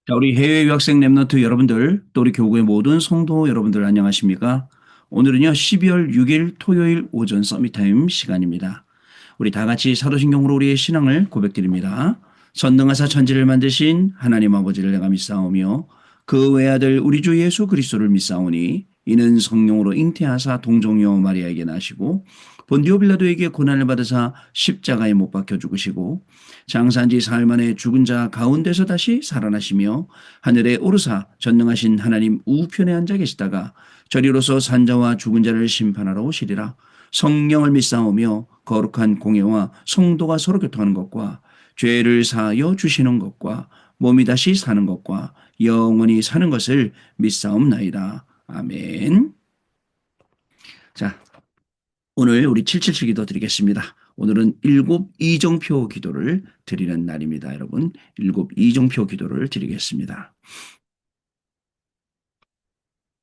자, 우리 해외 유학생 랩런트 여러분들, 또 우리 교구의 모든 성도 여러분들 안녕하십니까? 오늘은요, 12월 6일 토요일 오전 서밋타임 시간입니다. 우리 다 같이 사도신경으로 우리의 신앙을 고백드립니다. 전능하사 천지를 만드신 하나님 아버지를 내가 믿사오며 그 외아들 우리 주 예수 그리스도를 믿사오니 이는 성령으로 잉태하사 동정녀 마리아에게 나시고 본디오 빌라도에게 고난을 받으사 십자가에 못 박혀 죽으시고 장사한 지 사흘 만에 죽은 자 가운데서 다시 살아나시며 하늘에 오르사 전능하신 하나님 우편에 앉아 계시다가 저리로서 산자와 죽은 자를 심판하러 오시리라. 성령을 믿사오며 거룩한 공예와 성도가 서로 교통하는 것과 죄를 사하여 주시는 것과 몸이 다시 사는 것과 영원히 사는 것을 믿사옵나이다. 아멘. 자, 오늘 우리 777 기도 드리겠습니다. 오늘은 일곱 이정표 기도를 드리는 날입니다. 여러분, 일곱 이정표 기도를 드리겠습니다.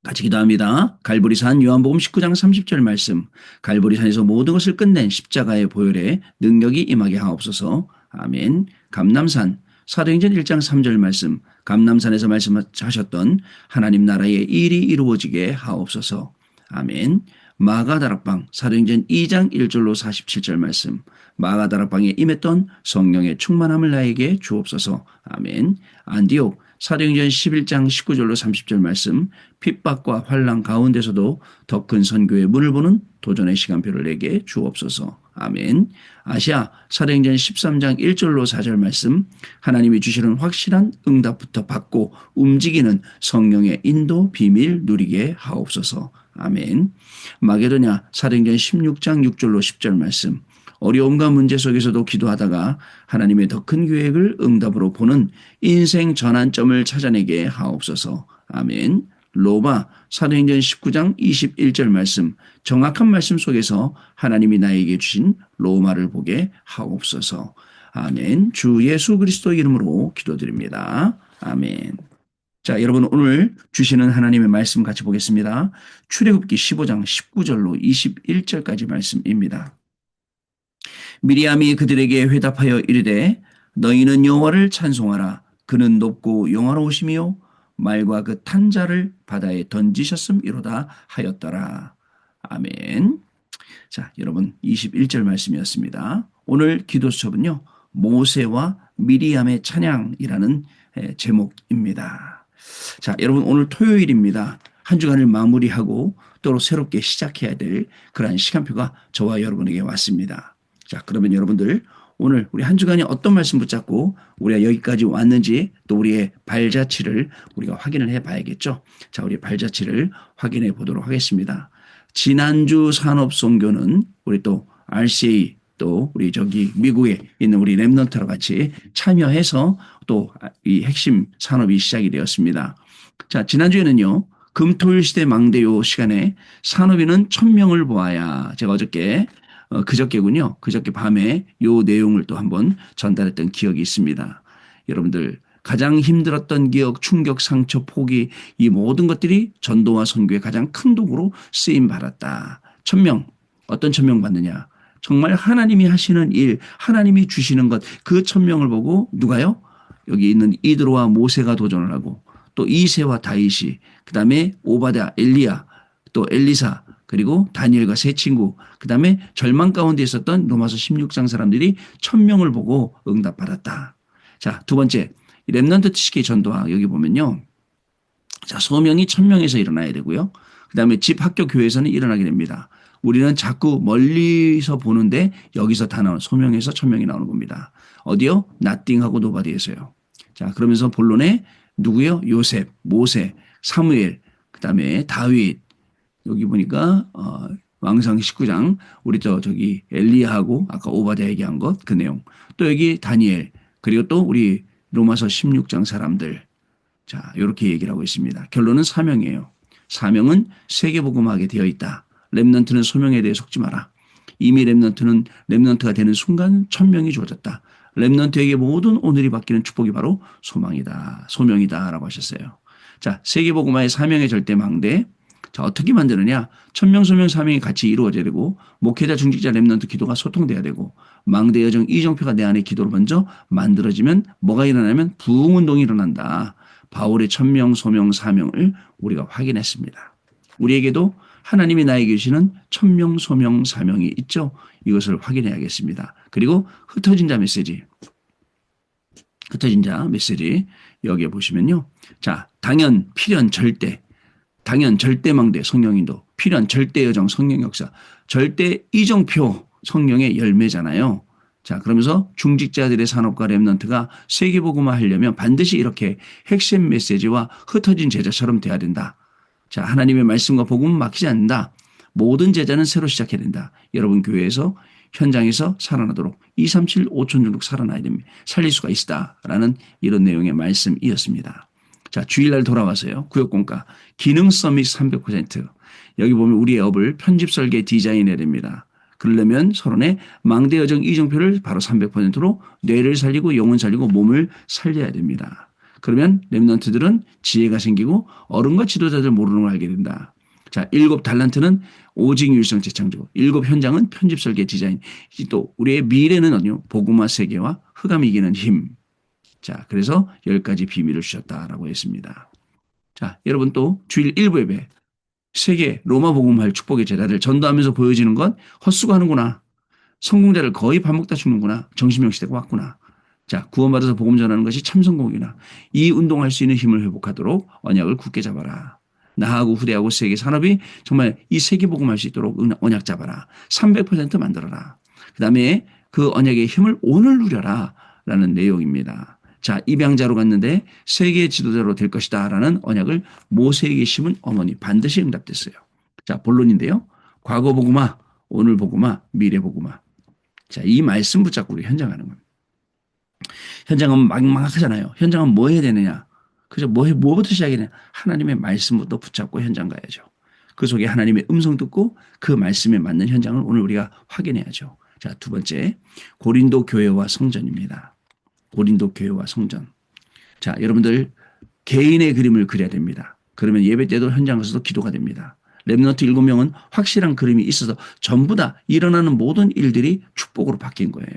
같이 기도합니다. 갈보리산 요한복음 19장 30절 말씀. 갈보리산에서 모든 것을 끝낸 십자가의 보혈에 능력이 임하게 하옵소서. 아멘. 감람산 사도행전 1장 3절 말씀. 감람산에서 말씀하셨던 하나님 나라의 일이 이루어지게 하옵소서. 아멘. 마가다락방 사도행전 2장 1절로 47절 말씀. 마가다락방에 임했던 성령의 충만함을 나에게 주옵소서. 아멘. 안디옥 사도행전 11장 19절로 30절 말씀. 핍박과 환난 가운데서도 더 큰 선교의 문을 보는 도전의 시간표를 내게 주옵소서. 아멘. 아시아 사도행전 13장 1절로 4절 말씀. 하나님이 주시는 확실한 응답부터 받고 움직이는 성령의 인도 비밀 누리게 하옵소서. 아멘. 마게도냐 사도행전 16장 6절로 10절 말씀. 어려움과 문제 속에서도 기도하다가 하나님의 더 큰 계획을 응답으로 보는 인생 전환점을 찾아내게 하옵소서. 아멘. 로마 사도행전 19장 21절 말씀. 정확한 말씀 속에서 하나님이 나에게 주신 로마를 보게 하옵소서. 아멘. 주 예수 그리스도 이름으로 기도드립니다. 아멘. 자, 여러분 오늘 주시는 하나님의 말씀 같이 보겠습니다. 출애굽기 15장 19절로 21절까지 말씀입니다. 미리암이 그들에게 회답하여 이르되 너희는 여호와를 찬송하라. 그는 높고 영화로우시며 말과 그 탄자를 바다에 던지셨음이로다 하였더라. 아멘. 자, 여러분 21절 말씀이었습니다. 오늘 기도 수첩은요. 모세와 미리암의 찬양이라는 제목입니다. 자, 여러분 오늘 토요일입니다. 한 주간을 마무리하고 또 새롭게 시작해야 될 그러한 시간표가 저와 여러분에게 왔습니다. 자, 그러면 여러분들 오늘 우리 한 주간에 어떤 말씀 붙잡고 우리가 여기까지 왔는지 또 우리의 발자취를 우리가 확인을 해 봐야겠죠. 자, 우리 발자취를 확인해 보도록 하겠습니다. 지난주 산업선교는 우리 또 RCA 또 우리 저기 미국에 있는 우리 랩런트와 같이 참여해서 또 이 핵심 산업이 시작이 되었습니다. 자, 지난주에는요. 금토일 시대 망대요 시간에 산업인은 1000명을 보아야 제가 어저께 그저께군요. 그저께 밤에 요 내용을 또 한번 전달했던 기억이 있습니다. 여러분들 가장 힘들었던 기억, 충격, 상처, 포기 이 모든 것들이 전도와 선교의 가장 큰 도구로 쓰임 받았다. 1000명 어떤 1000명 받느냐. 정말 하나님이 하시는 일, 하나님이 주시는 것 그 1000명을 보고 누가요? 여기 있는 이드로와 모세가 도전을 하고 또 이새와 다윗이 그다음에 오바댜, 엘리야, 또 엘리사 그리고 다니엘과 세 친구 그다음에 절망 가운데 있었던 로마서 16장 사람들이 1000명을 보고 응답받았다. 자, 두 번째 렘넌트 TCK 전도학 여기 보면요. 자, 소명이 1000명에서 일어나야 되고요. 그다음에 집 학교 교회에서는 일어나게 됩니다. 우리는 자꾸 멀리서 보는데 여기서 다 나오는 소명에서 1000명이 나오는 겁니다. 어디요? 나띵하고 노바디에서요. 자, 그러면서 본론에 누구요? 요셉, 모세, 사무엘, 그다음에 다윗. 여기 보니까 왕상 19장 우리 저기 엘리야하고 아까 오바댜 얘기한 것 그 내용. 또 여기 다니엘 그리고 또 우리 로마서 16장 사람들. 자, 이렇게 얘기를 하고 있습니다. 결론은 사명이에요. 사명은 세계복음하게 되어 있다. 렘넌트는 소명에 대해 속지 마라. 이미 렘넌트는 렘넌트가 되는 순간 1000명이 주어졌다. 렘넌트에게 모든 오늘이 바뀌는 축복이 바로 소망이다. 소명이다라고 하셨어요. 자, 세계복음화의 사명의 절대 망대. 자, 어떻게 만드느냐? 1000명 소명 사명이 같이 이루어져야 되고 목회자 중직자 렘넌트 기도가 소통돼야 되고 망대 여정 이정표가 내 안에 기도로 먼저 만들어지면 뭐가 일어나면 부흥운동이 일어난다. 바울의 천명, 소명, 사명을 우리가 확인했습니다. 우리에게도 하나님이 나에게 주시는 천명, 소명, 사명이 있죠. 이것을 확인해야겠습니다. 그리고 흩어진 자 메시지. 흩어진 자 메시지 여기에 보시면요. 자, 당연, 필연, 절대. 당연, 절대망대 성령인도. 필연, 절대여정 성령 역사. 절대 이정표 성령의 열매잖아요. 자, 그러면서 중직자들의 산업과 렘넌트가 세계복음화 하려면 반드시 이렇게 핵심 메시지와 흩어진 제자처럼 돼야 된다. 자, 하나님의 말씀과 복음은 막히지 않는다. 모든 제자는 새로 시작해야 된다. 여러분 교회에서 현장에서 살아나도록 237, 5천 중독 살아나야 됩니다. 살릴 수가 있다라는 이런 내용의 말씀이었습니다. 자, 주일날 돌아와서요. 구역공과 기능 서밋 300%. 여기 보면 우리의 업을 편집 설계 디자인해야 됩니다. 그러려면 서론에 망대 여정 이정표를 바로 300%로 뇌를 살리고 영혼 살리고 몸을 살려야 됩니다. 그러면 렘넌트들은 지혜가 생기고 어른과 지도자들 모르는 걸 알게 된다. 자, 7달란트는 오직 율성 재창조, 7 현장은 편집 설계 디자인, 또 우리의 미래는 어디요? 복음화 세계와 흑암이 이기는 힘. 자, 그래서 10가지 비밀을 주셨다라고 했습니다. 자, 여러분 또 주일 1부 예배 세계 로마 복음할 축복의 제자들 전도하면서 보여지는 건 헛수고 하는구나. 성공자를 거의 밥 먹다 죽는구나. 정신병 시대가 왔구나. 자, 구원받아서 복음 전하는 것이 참 성공이나 이 운동할 수 있는 힘을 회복하도록 언약을 굳게 잡아라. 나하고 후대하고 세계 산업이 정말 이 세계 복음할 수 있도록 언약 잡아라. 300% 만들어라. 그 다음에 그 언약의 힘을 오늘 누려라. 라는 내용입니다. 자, 입양자로 갔는데 세계 지도자로 될 것이다. 라는 언약을 모세에게 심은 어머니 반드시 응답됐어요. 자, 본론인데요. 과거 복음화, 오늘 복음화, 미래 복음화. 자, 이 말씀 붙잡고 우리 현장하는 겁니다. 현장은 막막하잖아요. 현장은 뭐 해야 되느냐. 그죠? 뭐부터 시작이냐. 하나님의 말씀부터 붙잡고 현장 가야죠. 그 속에 하나님의 음성 듣고 그 말씀에 맞는 현장을 오늘 우리가 확인해야죠. 자, 두 번째, 고린도 교회와 성전입니다. 고린도 교회와 성전. 자, 여러분들 개인의 그림을 그려야 됩니다. 그러면 예배 때도 현장 가서도 기도가 됩니다. 렘넌트 7명은 확실한 그림이 있어서 전부 다 일어나는 모든 일들이 축복으로 바뀐 거예요.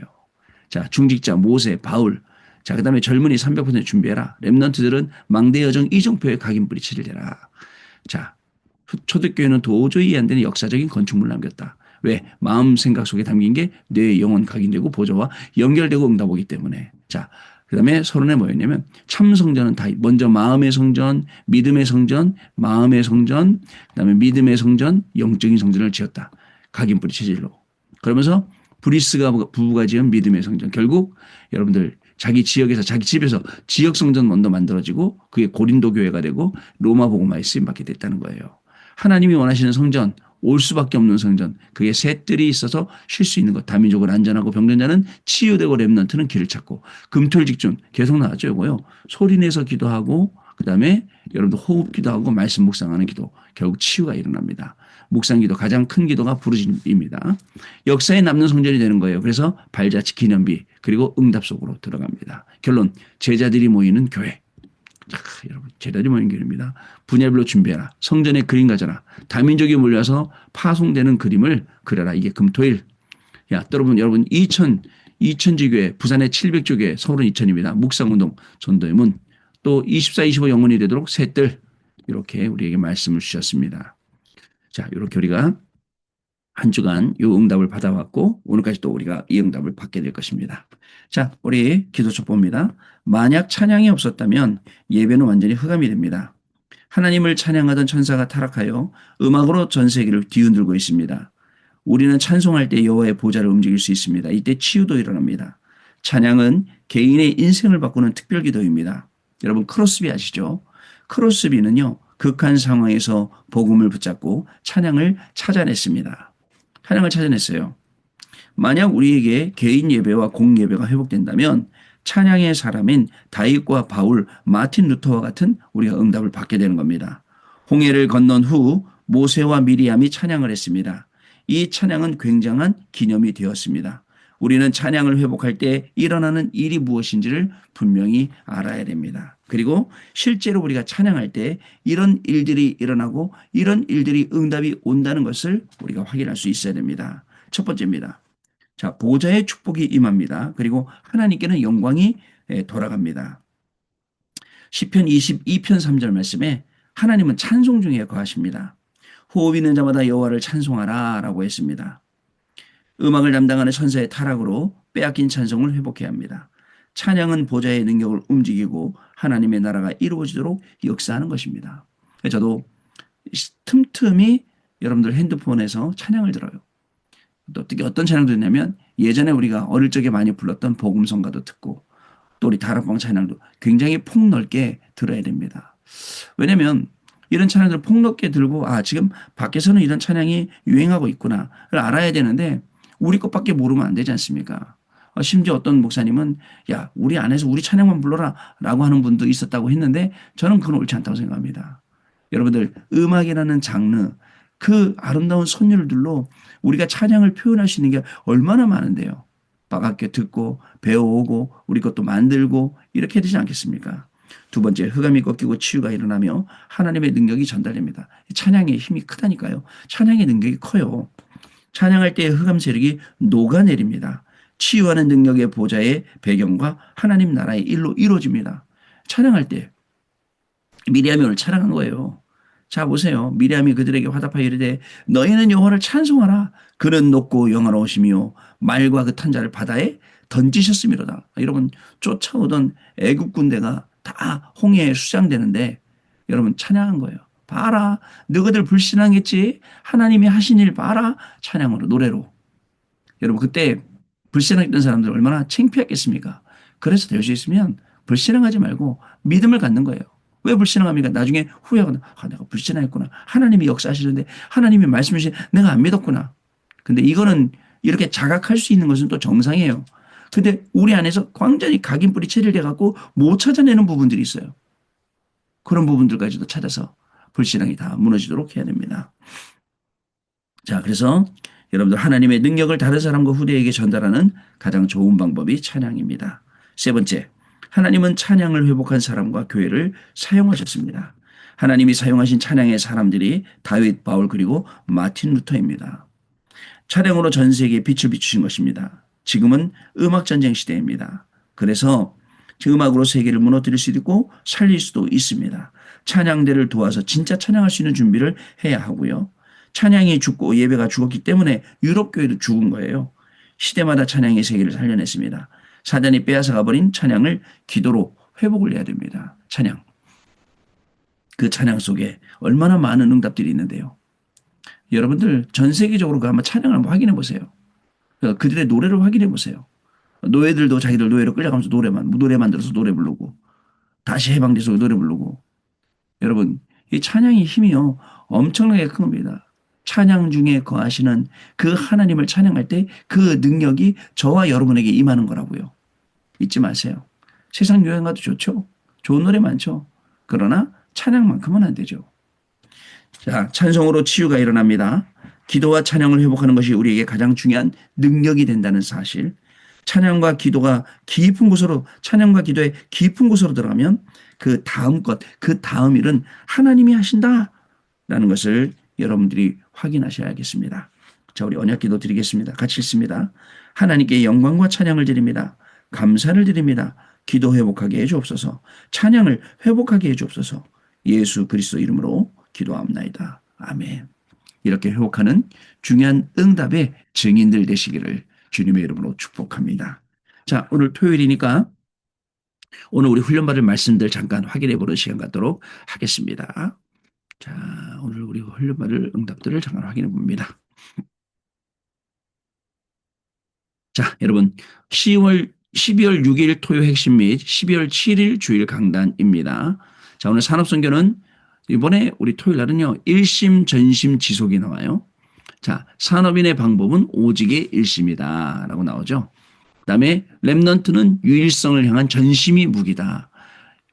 자, 중직자 모세, 바울. 자, 그 다음에 젊은이 300% 준비해라. 렘넌트들은 망대 여정 이정표에 각인뿌리 치르라. 자, 초대교회는 도저히 이해 안 되는 역사적인 건축물을 남겼다. 왜? 마음 생각 속에 담긴 게 뇌 영혼 각인되고 보조와 연결되고 응답오기 때문에. 자, 그 다음에 서론에 뭐였냐면 참 성전은 다 먼저 마음의 성전, 믿음의 성전, 마음의 성전, 그 다음에 믿음의 성전, 영적인 성전을 지었다. 각인뿌리 체질로. 그러면서 브리스가 부부가 지은 믿음의 성전. 결국 여러분들 자기 지역에서 자기 집에서 지역 성전 먼저 만들어지고 그게 고린도 교회가 되고 로마 복음화에 쓰임받게 됐다는 거예요. 하나님이 원하시는 성전, 올 수밖에 없는 성전, 그게 셋들이 있어서 쉴 수 있는 것. 다민족은 안전하고 병전자는 치유되고 렘넌트는 길을 찾고 금토일 직준 계속 나왔죠. 이거요. 소리내서 기도하고 그다음에 여러분들 호흡 기도하고 말씀 묵상하는 기도. 결국 치유가 일어납니다. 묵상 기도 가장 큰 기도가 부르짖음입니다. 역사에 남는 성전이 되는 거예요. 그래서 발자취 기념비 그리고 응답 속으로 들어갑니다. 결론 제자들이 모이는 교회. 자, 여러분 제자들이 모이는 교회입니다. 분야별로 준비해라. 성전에 그림 가져라. 다민족이 몰려서 파송되는 그림을 그려라. 이게 금토일. 야, 여러분 2000지 교회, 부산의 700조 교회, 서울은 2000입니다. 묵상운동, 전도의 문. 또 24, 25 영혼이 되도록 셋들 이렇게 우리에게 말씀을 주셨습니다. 자, 이렇게 우리가 한 주간 이 응답을 받아왔고 오늘까지 또 우리가 이 응답을 받게 될 것입니다. 자, 우리 기도 촉보입니다. 만약 찬양이 없었다면 예배는 완전히 흑암이 됩니다. 하나님을 찬양하던 천사가 타락하여 음악으로 전 세계를 뒤흔들고 있습니다. 우리는 찬송할 때 여호와의 보좌를 움직일 수 있습니다. 이때 치유도 일어납니다. 찬양은 개인의 인생을 바꾸는 특별 기도입니다. 여러분 크로스비 아시죠? 크로스비는요. 극한 상황에서 복음을 붙잡고 찬양을 찾아냈습니다. 찬양을 찾아냈어요. 만약 우리에게 개인 예배와 공 예배가 회복된다면 찬양의 사람인 다윗과 바울, 마틴 루터와 같은 우리가 응답을 받게 되는 겁니다. 홍해를 건넌 후 모세와 미리암이 찬양을 했습니다. 이 찬양은 굉장한 기념이 되었습니다. 우리는 찬양을 회복할 때 일어나는 일이 무엇인지를 분명히 알아야 됩니다. 그리고 실제로 우리가 찬양할 때 이런 일들이 일어나고 이런 일들이 응답이 온다는 것을 우리가 확인할 수 있어야 됩니다. 첫 번째입니다. 자, 보좌의 축복이 임합니다. 그리고 하나님께는 영광이 돌아갑니다. 시편 22편 3절 말씀에 하나님은 찬송 중에 거하십니다. 호흡 있는 자마다 여호와를 찬송하라 라고 했습니다. 음악을 담당하는 천사의 타락으로 빼앗긴 찬송을 회복해야 합니다. 찬양은 보좌의 능력을 움직이고 하나님의 나라가 이루어지도록 역사하는 것입니다. 저도 틈틈이 여러분들 핸드폰에서 찬양을 들어요. 또 특히 어떤 찬양 듣냐면 예전에 우리가 어릴 적에 많이 불렀던 복음성가도 듣고 또 우리 다락방 찬양도 굉장히 폭넓게 들어야 됩니다. 왜냐하면 이런 찬양들을 폭넓게 들고 지금 밖에서는 이런 찬양이 유행하고 있구나를 알아야 되는데 우리 것밖에 모르면 안 되지 않습니까? 심지어 어떤 목사님은 야 우리 안에서 우리 찬양만 불러라 라고 하는 분도 있었다고 했는데 저는 그건 옳지 않다고 생각합니다. 여러분들 음악이라는 장르 그 아름다운 선율들로 우리가 찬양을 표현할 수 있는 게 얼마나 많은데요. 빠갑게 듣고 배워오고 우리 것도 만들고 이렇게 되지 않겠습니까? 두 번째 흑암이 꺾이고 치유가 일어나며 하나님의 능력이 전달됩니다. 찬양의 힘이 크다니까요. 찬양의 능력이 커요. 찬양할 때의 흑암 세력이 녹아내립니다. 치유하는 능력의 보좌의 배경과 하나님 나라의 일로 이루어집니다. 찬양할 때 미리암이 오늘 찬양한 거예요. 자 보세요. 미리암이 그들에게 화답하여 이르되 너희는 여호와를 찬송하라. 그는 높고 영화로우시며 말과 그 탄자를 바다에 던지셨음이로다. 여러분 쫓아오던 애국 군대가 다 홍해에 수장되는데 여러분 찬양한 거예요. 봐라 너희들 불신앙했지 하나님이 하신 일 봐라 찬양으로 노래로. 여러분 그때 불신앙했던 사람들 얼마나 창피했겠습니까? 그래서 될 수 있으면 불신앙하지 말고 믿음을 갖는 거예요. 왜 불신앙합니까? 나중에 후회하거나 내가 불신앙했구나. 하나님이 역사하시는데 하나님이 말씀해 주신 내가 안 믿었구나. 근데 이거는 이렇게 자각할 수 있는 것은 또 정상이에요. 근데 우리 안에서 완전히 각인뿌리 체질돼 갖고 못 찾아내는 부분들이 있어요. 그런 부분들까지도 찾아서 불신앙이 다 무너지도록 해야 됩니다. 자, 그래서 여러분들 하나님의 능력을 다른 사람과 후대에게 전달하는 가장 좋은 방법이 찬양입니다. 세 번째, 하나님은 찬양을 회복한 사람과 교회를 사용하셨습니다. 하나님이 사용하신 찬양의 사람들이 다윗, 바울 그리고 마틴 루터입니다. 찬양으로 전 세계에 빛을 비추신 것입니다. 지금은 음악전쟁 시대입니다. 그래서 음악으로 세계를 무너뜨릴 수도 있고 살릴 수도 있습니다. 찬양대를 도와서 진짜 찬양할 수 있는 준비를 해야 하고요. 찬양이 죽고 예배가 죽었기 때문에 유럽 교회도 죽은 거예요. 시대마다 찬양의 세계를 살려냈습니다. 사단이 빼앗아가 버린 찬양을 기도로 회복을 해야 됩니다. 찬양. 그 찬양 속에 얼마나 많은 응답들이 있는데요. 여러분들 전 세계적으로 한번 찬양을 한번 확인해 보세요. 그들의 노래를 확인해 보세요. 노예들도 자기들 노예로 끌려가면서 노래 만들어서 노래 부르고 다시 해방돼서 노래 부르고. 여러분 이 찬양의 힘이요 엄청나게 큰 겁니다. 찬양 중에 거하시는 그 하나님을 찬양할 때 그 능력이 저와 여러분에게 임하는 거라고요. 잊지 마세요. 세상 유행가도 좋죠. 좋은 노래 많죠. 그러나 찬양만큼은 안 되죠. 자, 찬송으로 치유가 일어납니다. 기도와 찬양을 회복하는 것이 우리에게 가장 중요한 능력이 된다는 사실. 찬양과 기도가 깊은 곳으로 찬양과 기도의 깊은 곳으로 들어가면 그 다음 것, 그 다음 일은 하나님이 하신다라는 것을 여러분들이 확인하셔야겠습니다. 자, 우리 언약 기도 드리겠습니다. 같이 읽습니다. 하나님께 영광과 찬양을 드립니다. 감사를 드립니다. 기도 회복하게 해주옵소서. 찬양을 회복하게 해주옵소서. 예수 그리스도 이름으로 기도합나이다. 아멘. 이렇게 회복하는 중요한 응답의 증인들 되시기를 주님의 이름으로 축복합니다. 자, 오늘 토요일이니까 오늘 우리 훈련받을 말씀들 잠깐 확인해 보는 시간 갖도록 하겠습니다. 자, 오늘 우리 훈련받을 응답들을 잠깐 확인해 봅니다. 자, 여러분 12월 6일 토요 핵심 및 12월 7일 주일 강단입니다. 자, 오늘 산업선교는 이번에 우리 토요일 날은요. 일심 전심 지속이 나와요. 자, 산업인의 방법은 오직의 일심이다 라고 나오죠. 그 다음에 렘넌트는 유일성을 향한 전심이 무기다.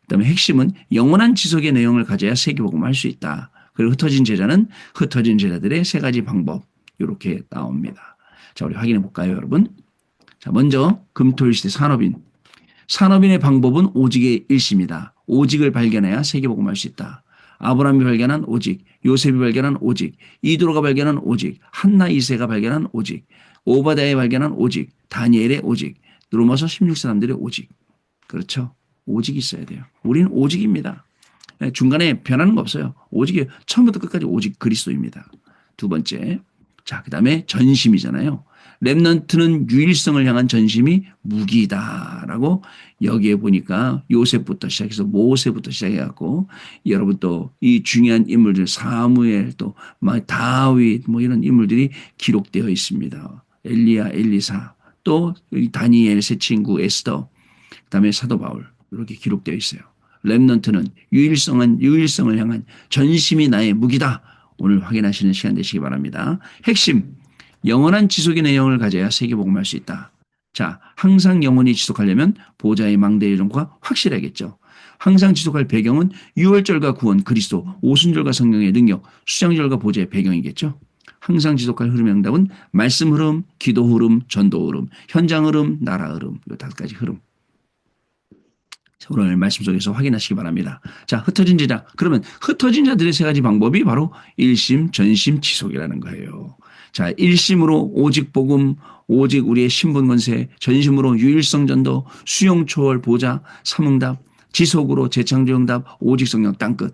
그 다음에 핵심은 영원한 지속의 내용을 가져야 세계복음을 할 수 있다. 그리고 흩어진 제자는 흩어진 제자들의 세 가지 방법 이렇게 나옵니다. 자, 우리 확인해 볼까요, 여러분? 자, 먼저 금토일 시대 산업인. 산업인의 방법은 오직의 일심이다. 오직을 발견해야 세계복음을 할 수 있다. 아브라함이 발견한 오직, 요셉이 발견한 오직, 이도로가 발견한 오직, 한나 이세가 발견한 오직, 오바댜이 발견한 오직, 다니엘의 오직, 로마서 16사람들의 오직. 그렇죠? 오직이 있어야 돼요. 우리는 오직입니다. 중간에 변하는 거 없어요. 오직 처음부터 끝까지 오직 그리스도입니다. 두 번째. 자, 그다음에 전심이잖아요. 렘넌트는 유일성을 향한 전심이 무기다라고 여기에 보니까 요셉부터 시작해서 모세부터 시작해갖고 여러분 또 이 중요한 인물들 사무엘 또 막 다윗 뭐 이런 인물들이 기록되어 있습니다. 엘리야, 엘리사 또 다니엘 세 친구 에스더 그다음에 사도 바울 이렇게 기록되어 있어요. 렘넌트는 유일성을 향한 전심이 나의 무기다. 오늘 확인하시는 시간 되시기 바랍니다. 핵심 영원한 지속의 내용을 가져야 세계복음할 수 있다. 자, 항상 영원히 지속하려면 보좌의 망대 예정과 확실하겠죠. 항상 지속할 배경은 유월절과 구원, 그리스도, 오순절과 성령의 능력, 수장절과 보좌의 배경이겠죠. 항상 지속할 흐름의 응답은 말씀 흐름, 기도 흐름, 전도 흐름, 현장 흐름, 나라 흐름, 이 5가지 흐름. 오늘 말씀 속에서 확인하시기 바랍니다. 자, 흩어진 제자. 그러면 흩어진 자들의 3가지 방법이 바로 일심, 전심, 지속이라는 거예요. 자, 일심으로 오직 복음, 오직 우리의 신분 권세, 전심으로 유일성 전도, 수용 초월 보좌, 삼응답, 지속으로 재창조 응답, 오직 성령 땅끝.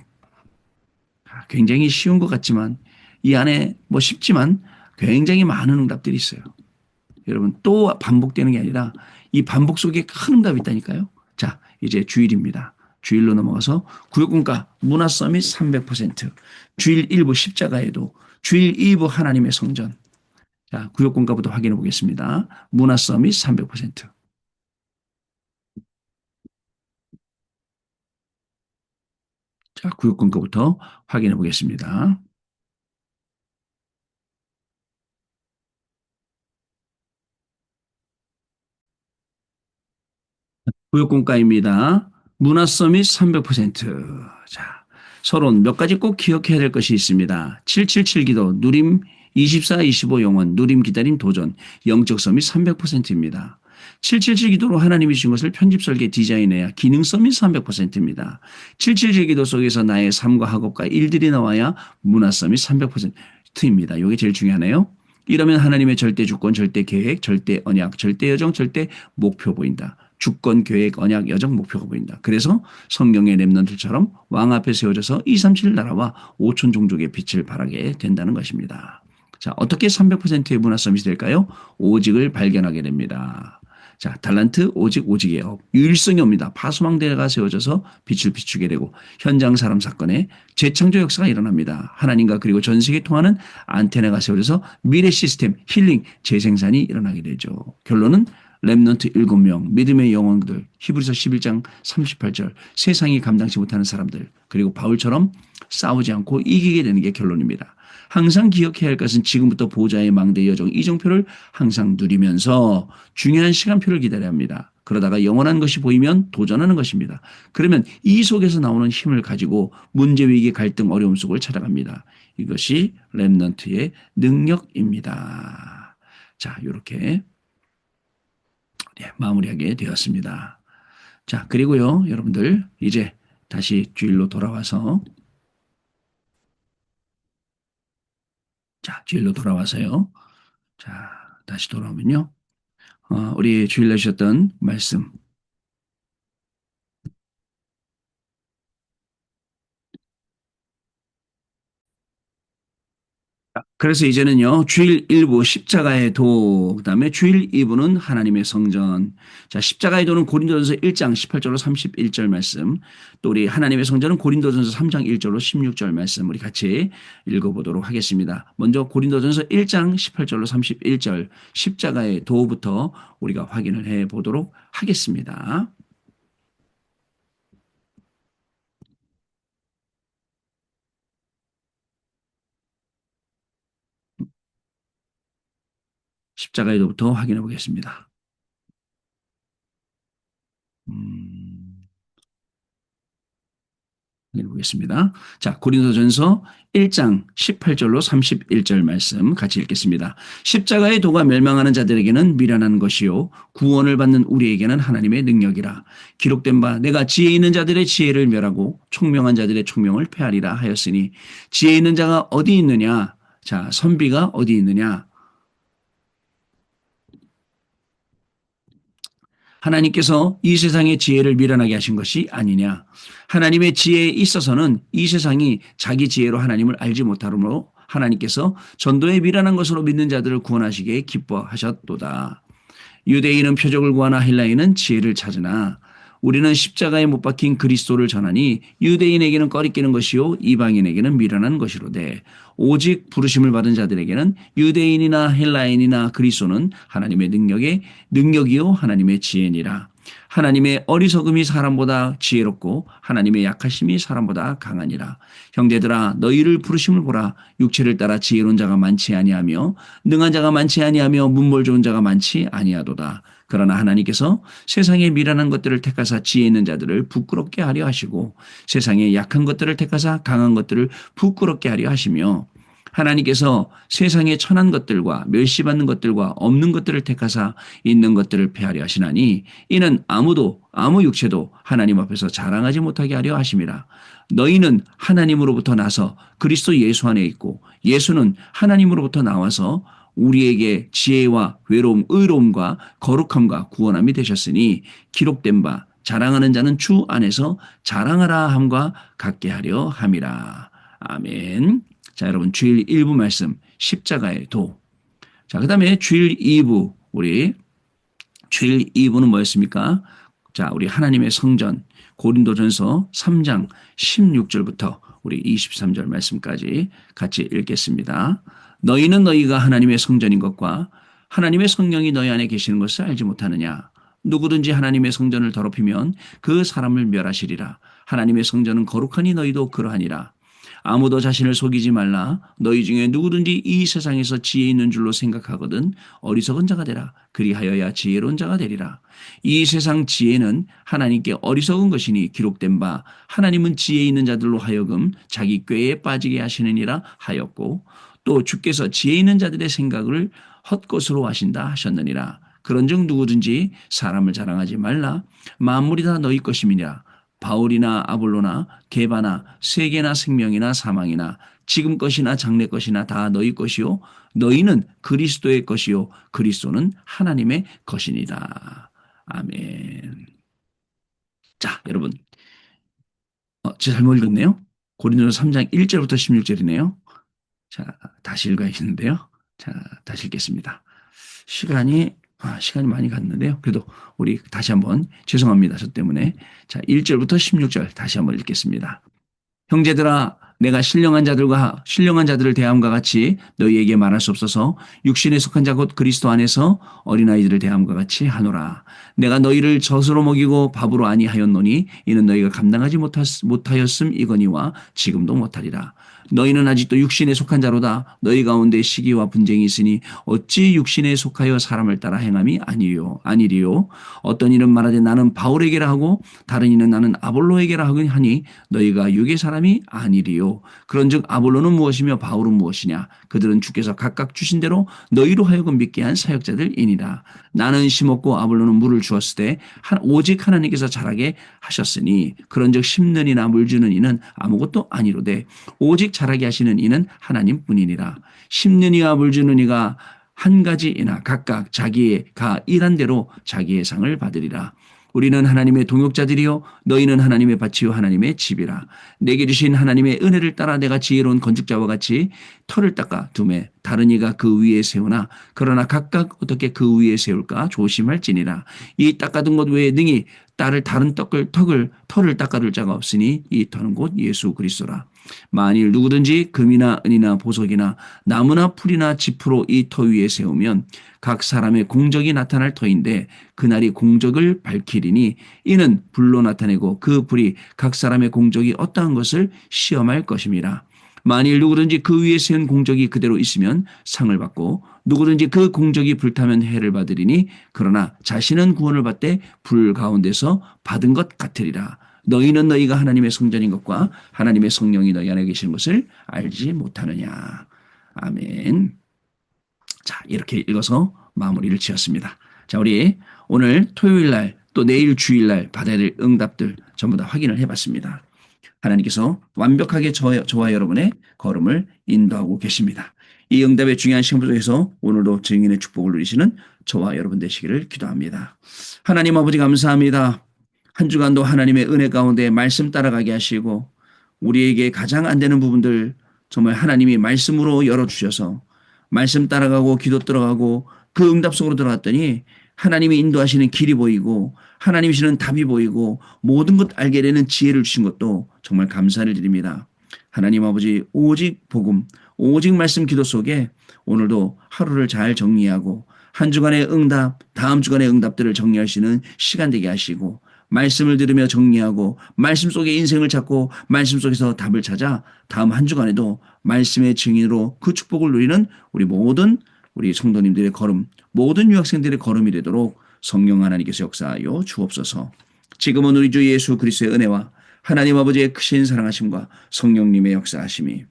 굉장히 쉬운 것 같지만 이 안에 뭐 쉽지만 굉장히 많은 응답들이 있어요. 여러분 또 반복되는 게 아니라 이 반복 속에 큰 응답이 있다니까요. 자, 이제 주일입니다. 주일로 넘어가서 구역군가 문화 서밋 300%, 주일 1부 십자가에도, 주일 2부 하나님의 성전. 자, 구역군가부터 확인해 보겠습니다. 문화 서밋 300%. 자, 구역군가부터 확인해 보겠습니다. 구역군가입니다. 문화 서밋 300%. 자, 서론 몇 가지 꼭 기억해야 될 것이 있습니다. 777 기도, 누림 24-25 영원, 누림 기다림 도전, 영적 서밋 300%입니다. 777 기도로 하나님이 주신 것을 편집 설계 디자인해야 기능 서밋 300%입니다. 777 기도 속에서 나의 삶과 학업과 일들이 나와야 문화 서밋 300%입니다. 이게 제일 중요하네요. 이러면 하나님의 절대 주권, 절대 계획, 절대 언약, 절대 여정, 절대 목표 보인다. 주권, 계획, 언약, 여정, 목표가 보인다. 그래서 성경의 렘넌트처럼 왕 앞에 세워져서 237 나라와 5천 종족의 빛을 발하게 된다는 것입니다. 자, 어떻게 300%의 문화 서밋이 될까요? 오직을 발견하게 됩니다. 자, 달란트, 오직의 업. 유일성이 옵니다. 파수망대가 세워져서 빛을 비추게 되고 현장 사람 사건에 재창조 역사가 일어납니다. 하나님과 그리고 전 세계 통하는 안테나가 세워져서 미래 시스템, 힐링, 재생산이 일어나게 되죠. 결론은 렘넌트 7명, 믿음의 영혼들, 히브리서 11장 38절, 세상이 감당치 못하는 사람들, 그리고 바울처럼 싸우지 않고 이기게 되는 게 결론입니다. 항상 기억해야 할 것은 지금부터 보좌의 망대 여정 이정표를 항상 누리면서 중요한 시간표를 기다려야 합니다. 그러다가 영원한 것이 보이면 도전하는 것입니다. 그러면 이 속에서 나오는 힘을 가지고 문제, 위기, 갈등, 어려움 속을 찾아갑니다. 이것이 렘넌트의 능력입니다. 자, 이렇게 마무리하게 되었습니다. 자, 그리고요, 여러분들 이제 다시 주일로 돌아와서 자, 주일로 돌아와서요. 자, 다시 돌아오면요. 우리 주일 내주셨던 말씀. 그래서 이제는요, 주일 1부 십자가의 도, 그 다음에 주일 2부는 하나님의 성전. 자, 십자가의 도는 고린도전서 1장 18절로 31절 말씀. 또 우리 하나님의 성전은 고린도전서 3장 1절로 16절 말씀. 우리 같이 읽어보도록 하겠습니다. 먼저 고린도전서 1장 18절로 31절 십자가의 도부터 우리가 확인을 해 보도록 하겠습니다. 십자가의 도부터 확인해 보겠습니다. 음. 읽어보겠습니다. 자, 고린도전서 1장 18절로 31절 말씀 같이 읽겠습니다. 십자가의 도가 멸망하는 자들에게는 미련한 것이요 구원을 받는 우리에게는 하나님의 능력이라. 기록된 바 내가 지혜 있는 자들의 지혜를 멸하고 총명한 자들의 총명을 폐하리라 하였으니 지혜 있는 자가 어디 있느냐? 자, 선비가 어디 있느냐? 하나님께서 이 세상의 지혜를 미련하게 하신 것이 아니냐. 하나님의 지혜에 있어서는 이 세상이 자기 지혜로 하나님을 알지 못하므로 하나님께서 전도에 미련한 것으로 믿는 자들을 구원하시기에 기뻐하셨도다. 유대인은 표적을 구하나 헬라인은 지혜를 찾으나 우리는 십자가에 못 박힌 그리스도를 전하니 유대인에게는 꺼리끼는 것이요 이방인에게는 미련한 것이로되 오직 부르심을 받은 자들에게는 유대인이나 헬라인이나 그리스도는 하나님의 능력이요 하나님의 지혜니라. 하나님의 어리석음이 사람보다 지혜롭고 하나님의 약하심이 사람보다 강하니라. 형제들아 너희를 부르심을 보라. 육체를 따라 지혜로운 자가 많지 아니하며 능한 자가 많지 아니하며 문물 좋은 자가 많지 아니하도다. 그러나 하나님께서 세상의 미련한 것들을 택하사 지혜 있는 자들을 부끄럽게 하려 하시고 세상의 약한 것들을 택하사 강한 것들을 부끄럽게 하려 하시며 하나님께서 세상의 천한 것들과 멸시받는 것들과 없는 것들을 택하사 있는 것들을 패하려 하시나니 이는 아무 육체도 하나님 앞에서 자랑하지 못하게 하려 하심이라. 너희는 하나님으로부터 나서 그리스도 예수 안에 있고 예수는 하나님으로부터 나와서 우리에게 지혜와 외로움, 의로움과 거룩함과 구원함이 되셨으니 기록된 바 자랑하는 자는 주 안에서 자랑하라 함과 같게 하려 함이라. 아멘. 자, 여러분 주일 1부 말씀 십자가의 도. 자, 그다음에 주일 2부 우리 주일 2부는 뭐였습니까? 자, 우리 하나님의 성전 고린도전서 3장 16절부터 우리 23절 말씀까지 같이 읽겠습니다. 너희는 너희가 하나님의 성전인 것과 하나님의 성령이 너희 안에 계시는 것을 알지 못하느냐? 누구든지 하나님의 성전을 더럽히면 그 사람을 멸하시리라. 하나님의 성전은 거룩하니 너희도 그러하니라. 아무도 자신을 속이지 말라. 너희 중에 누구든지 이 세상에서 지혜 있는 줄로 생각하거든 어리석은 자가 되라. 그리하여야 지혜로운 자가 되리라. 이 세상 지혜는 하나님께 어리석은 것이니 기록된 바 하나님은 지혜 있는 자들로 하여금 자기 꾀에 빠지게 하시느니라 하였고 또 주께서 지혜 있는 자들의 생각을 헛것으로 하신다 하셨느니라. 그런즉 누구든지 사람을 자랑하지 말라. 만물이 다 너희 것임이니라. 바울이나 아볼로나 게바나 세계나 생명이나 사망이나 지금 것이나 장래 것이나 다 너희 것이요 너희는 그리스도의 것이요 그리스도는 하나님의 것이니라. 아멘. 자, 여러분 제가 잘못 읽었네요. 고린도서 3장 1절부터 16절이네요. 자, 다시 읽어야겠는데요. 자, 다시 읽겠습니다. 시간이 많이 갔는데요. 그래도 우리 다시 한번 죄송합니다. 저 때문에. 자, 1절부터 16절 다시 한번 읽겠습니다. 형제들아 내가 신령한 자들을 대함과 같이 너희에게 말할 수 없어서 육신에 속한 자 곧 그리스도 안에서 어린아이들을 대함과 같이 하노라. 내가 너희를 젖으로 먹이고 밥으로 아니하였노니 이는 너희가 감당하지 못하였음이거니와 지금도 못하리라. 너희는 아직도 육신에 속한 자로다. 너희 가운데 시기와 분쟁이 있으니 어찌 육신에 속하여 사람을 따라 행함이 아니리요. 어떤 이는 말하되 나는 바울에게라 하고 다른 이는 나는 아볼로에게라 하니 너희가 육의 사람이 아니리요. 그런즉 아볼로는 무엇이며 바울은 무엇이냐? 그들은 주께서 각각 주신 대로 너희로 하여금 믿게 한 사역자들이니라. 나는 심었고 아볼로는 물을 주었으되 오직 하나님께서 자라게 하셨으니 그런즉 심는 이나 물 주는 이는 아무것도 아니로되 오직 자라게 하시는 이는 하나님뿐이니라. 심는 이와 물 주는 이가 한 가지이나 각각 자기가 일한 대로 자기의 상을 받으리라. 우리는 하나님의 동역자들이요 너희는 하나님의 밭이요 하나님의 집이라. 내게 주신 하나님의 은혜를 따라 내가 지혜로운 건축자와 같이 터를 닦아 두매 다른 이가 그 위에 세우나 그러나 각각 어떻게 그 위에 세울까 조심할지니라. 이 닦아둔 것 외에 능히 다른 터를 닦아둘 자가 없으니 이 터는 곧 예수 그리스도라. 만일 누구든지 금이나 은이나 보석이나 나무나 풀이나 지프로 이 터 위에 세우면 각 사람의 공적이 나타날 터인데 그날이 공적을 밝히리니 이는 불로 나타내고 그 불이 각 사람의 공적이 어떠한 것을 시험할 것임이라. 만일 누구든지 그 위에 세운 공적이 그대로 있으면 상을 받고 누구든지 그 공적이 불타면 해를 받으리니 그러나 자신은 구원을 받되 불 가운데서 받은 것 같으리라. 너희는 너희가 하나님의 성전인 것과 하나님의 성령이 너희 안에 계시는 것을 알지 못하느냐. 아멘. 자, 이렇게 읽어서 마무리를 지었습니다. 자, 우리 오늘 토요일 날 또 내일 주일 날 받아야 될 응답들 전부 다 확인을 해봤습니다. 하나님께서 완벽하게 저와 여러분의 걸음을 인도하고 계십니다. 이 응답의 중요한 시간 속에서 오늘도 증인의 축복을 누리시는 저와 여러분 되시기를 기도합니다. 하나님 아버지 감사합니다. 한 주간도 하나님의 은혜 가운데 말씀 따라가게 하시고 우리에게 가장 안 되는 부분들 정말 하나님이 말씀으로 열어주셔서 말씀 따라가고 기도 들어가고 그 응답 속으로 들어갔더니 하나님이 인도하시는 길이 보이고 하나님이시는 답이 보이고 모든 것 알게 되는 지혜를 주신 것도 정말 감사를 드립니다. 하나님 아버지 오직 복음 오직 말씀 기도 속에 오늘도 하루를 잘 정리하고 한 주간의 응답 다음 주간의 응답들을 정리할 수 있는 시간 되게 하시고 말씀을 들으며 정리하고 말씀 속에 인생을 찾고 말씀 속에서 답을 찾아 다음 한 주간에도 말씀의 증인으로 그 축복을 누리는 우리 모든 우리 성도님들의 걸음 모든 유학생들의 걸음이 되도록 성령 하나님께서 역사하여 주옵소서. 지금은 우리 주 예수 그리스도의 은혜와 하나님 아버지의 크신 사랑하심과 성령님의 역사하심이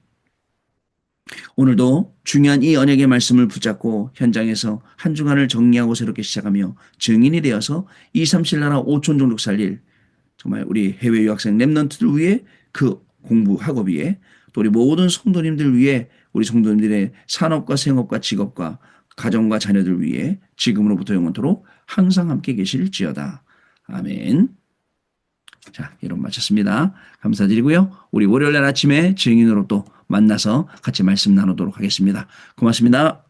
오늘도 중요한 이 언약의 말씀을 붙잡고 현장에서 한 주간을 정리하고 새롭게 시작하며 증인이 되어서 2, 3, 7 나라 5천 종족 살릴 정말 우리 해외 유학생 랩런트들 위해 그 공부 학업 위에 또 우리 모든 성도님들 위해 우리 성도님들의 산업과 생업과 직업과 가정과 자녀들 위해 지금으로부터 영원토록 항상 함께 계실지어다. 아멘. 자, 이론 마쳤습니다. 감사드리고요. 우리 월요일 날 아침에 증인으로 또 만나서 같이 말씀 나누도록 하겠습니다. 고맙습니다.